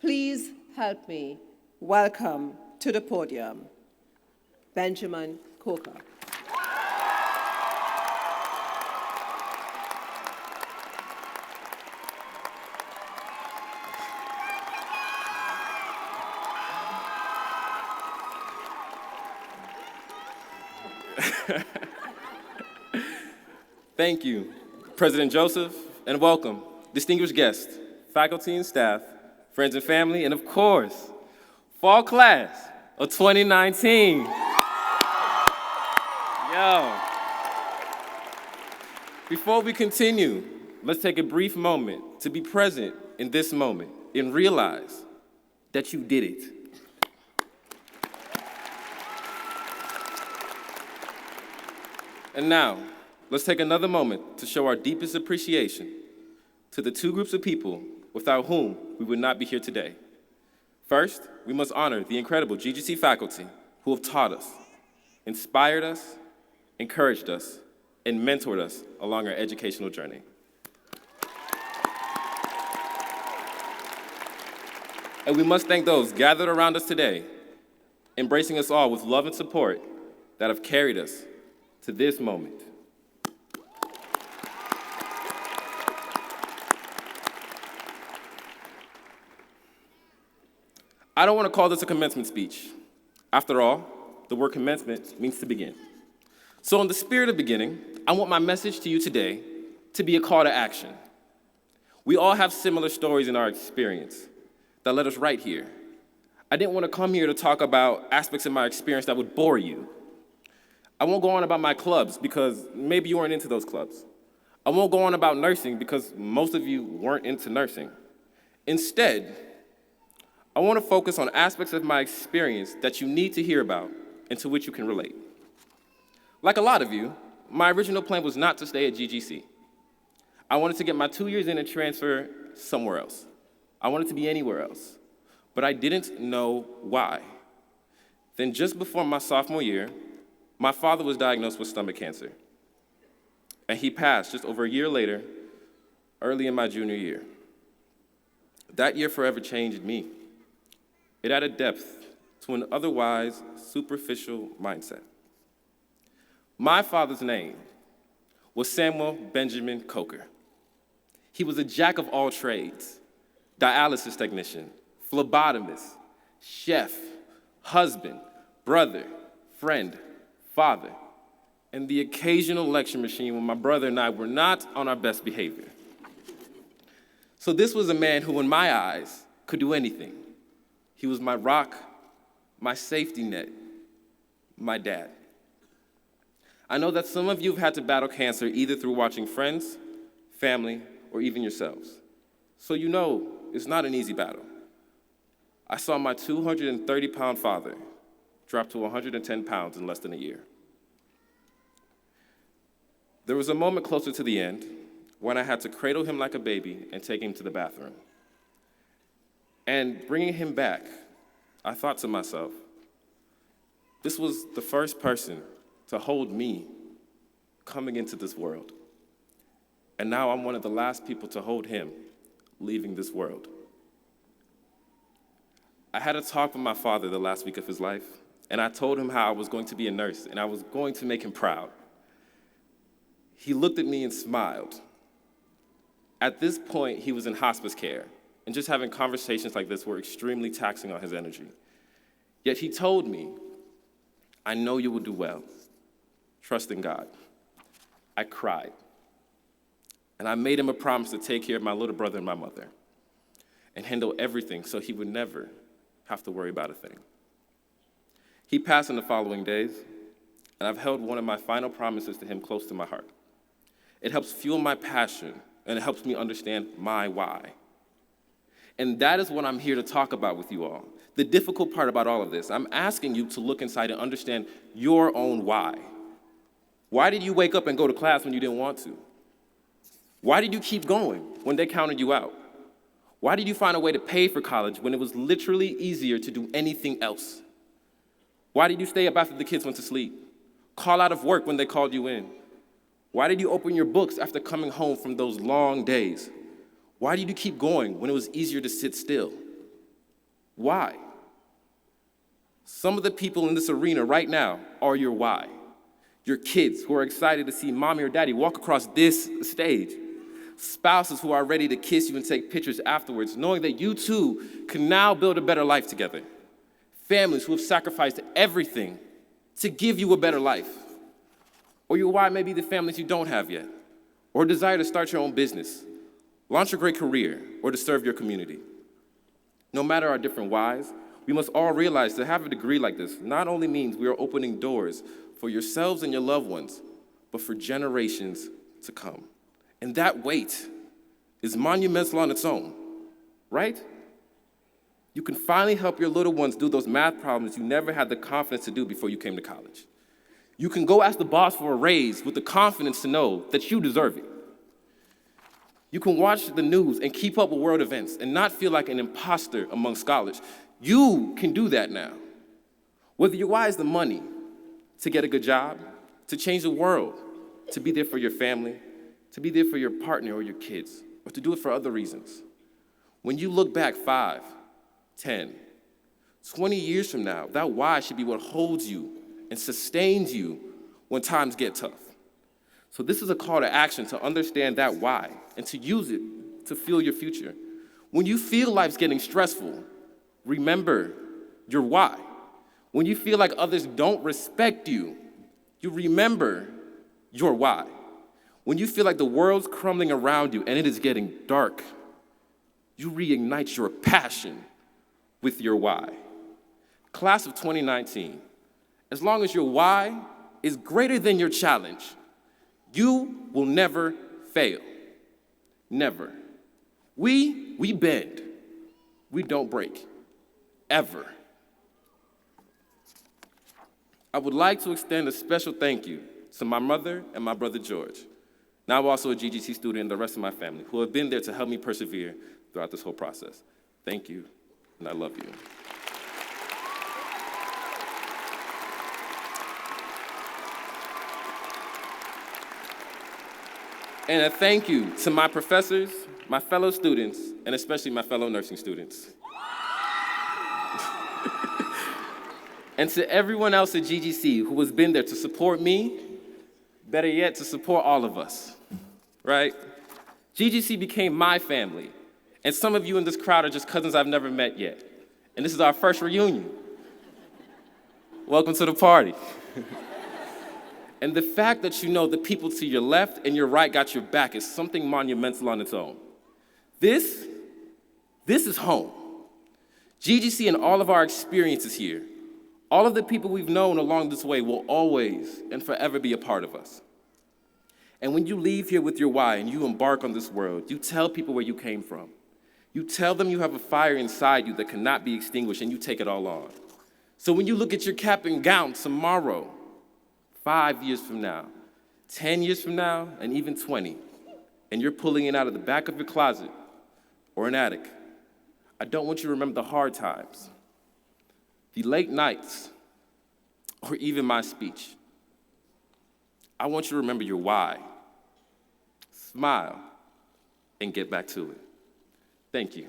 Please help me welcome to the podium Benjamin Coker. Thank you, President Joseph, and welcome, distinguished guests, faculty and staff, friends and family, and of course, fall class of 2019. Yo. Before we continue, let's take a brief moment to be present in this moment and realize that you did it. And now, let's take another moment to show our deepest appreciation to the two groups of people without whom we would not be here today. First, we must honor the incredible GGC faculty who have taught us, inspired us, encouraged us, and mentored us along our educational journey. And we must thank those gathered around us today, embracing us all with love and support that have carried us to this moment. I don't want to call this a commencement speech. After all, the word commencement means to begin. So in the spirit of beginning, I want my message to you today to be a call to action. We all have similar stories in our experience that led us right here. I didn't want to come here to talk about aspects of my experience that would bore you. I won't go on about my clubs because maybe you weren't into those clubs. I won't go on about nursing because most of you weren't into nursing. Instead, I want to focus on aspects of my experience that you need to hear about and to which you can relate. Like a lot of you, my original plan was not to stay at GGC. I wanted to get my 2 years in and transfer somewhere else. I wanted to be anywhere else, but I didn't know why. Then just before my sophomore year, my father was diagnosed with stomach cancer, and he passed just over a year later, early in my junior year. That year forever changed me. It added depth to an otherwise superficial mindset. My father's name was Samuel Benjamin Coker. He was a jack of all trades, dialysis technician, phlebotomist, chef, husband, brother, friend, father, and the occasional lecture machine when my brother and I were not on our best behavior. So this was a man who, in my eyes, could do anything. He was my rock, my safety net, my dad. I know that some of you have had to battle cancer either through watching friends, family, or even yourselves. So you know it's not an easy battle. I saw my 230-pound father drop to 110 pounds in less than a year. There was a moment closer to the end when I had to cradle him like a baby and take him to the bathroom. And bringing him back, I thought to myself, this was the first person to hold me coming into this world. And now I'm one of the last people to hold him leaving this world. I had a talk with my father the last week of his life, and I told him how I was going to be a nurse and I was going to make him proud. He looked at me and smiled. At this point, he was in hospice care, and just having conversations like this were extremely taxing on his energy. Yet he told me, I know you will do well. Trust in God. I cried. And I made him a promise to take care of my little brother and my mother and handle everything so he would never have to worry about a thing. He passed in the following days, and I've held one of my final promises to him close to my heart. It helps fuel my passion, and it helps me understand my why. And that is what I'm here to talk about with you all. The difficult part about all of this, I'm asking you to look inside and understand your own why. Why did you wake up and go to class when you didn't want to? Why did you keep going when they counted you out? Why did you find a way to pay for college when it was literally easier to do anything else? Why did you stay up after the kids went to sleep? Call out of work when they called you in? Why did you open your books after coming home from those long days? Why did you keep going when it was easier to sit still? Why? Some of the people in this arena right now are your why. Your kids who are excited to see mommy or daddy walk across this stage. Spouses who are ready to kiss you and take pictures afterwards, knowing that you two can now build a better life together. Families who have sacrificed everything to give you a better life. Or your why may be the families you don't have yet, or a desire to start your own business, launch a great career, or to serve your community. No matter our different whys, we must all realize to have a degree like this not only means we are opening doors for yourselves and your loved ones, but for generations to come. And that weight is monumental on its own, right? You can finally help your little ones do those math problems you never had the confidence to do before you came to college. You can go ask the boss for a raise with the confidence to know that you deserve it. You can watch the news and keep up with world events and not feel like an imposter among scholars. You can do that now. Whether your why is the money, to get a good job, to change the world, to be there for your family, to be there for your partner or your kids, or to do it for other reasons. When you look back 5, 10, 20 years from now, that why should be what holds you and sustains you when times get tough. So this is a call to action to understand that why and to use it to fuel your future. When you feel life's getting stressful, remember your why. When you feel like others don't respect you, you remember your why. When you feel like the world's crumbling around you and it is getting dark, you reignite your passion with your why. Class of 2019, as long as your why is greater than your challenge, you will never fail. Never. We bend. We don't break. Ever. I would like to extend a special thank you to my mother and my brother George, now also a GGC student, and the rest of my family, who have been there to help me persevere throughout this whole process. Thank you, and I love you. And a thank you to my professors, my fellow students, and especially my fellow nursing students. And to everyone else at GGC who has been there to support me, better yet, to support all of us, right? GGC became my family, and some of you in this crowd are just cousins I've never met yet. And this is our first reunion. Welcome to the party. And the fact that you know the people to your left and your right got your back is something monumental on its own. This is home. GGC and all of our experiences here, all of the people we've known along this way will always and forever be a part of us. And when you leave here with your why and you embark on this world, you tell people where you came from. You tell them you have a fire inside you that cannot be extinguished, and you take it all on. So when you look at your cap and gown tomorrow, 5 years from now, 10 years from now, and even 20, and you're pulling it out of the back of your closet or an attic, I don't want you to remember the hard times, the late nights, or even my speech. I want you to remember your why. Smile and get back to it. Thank you.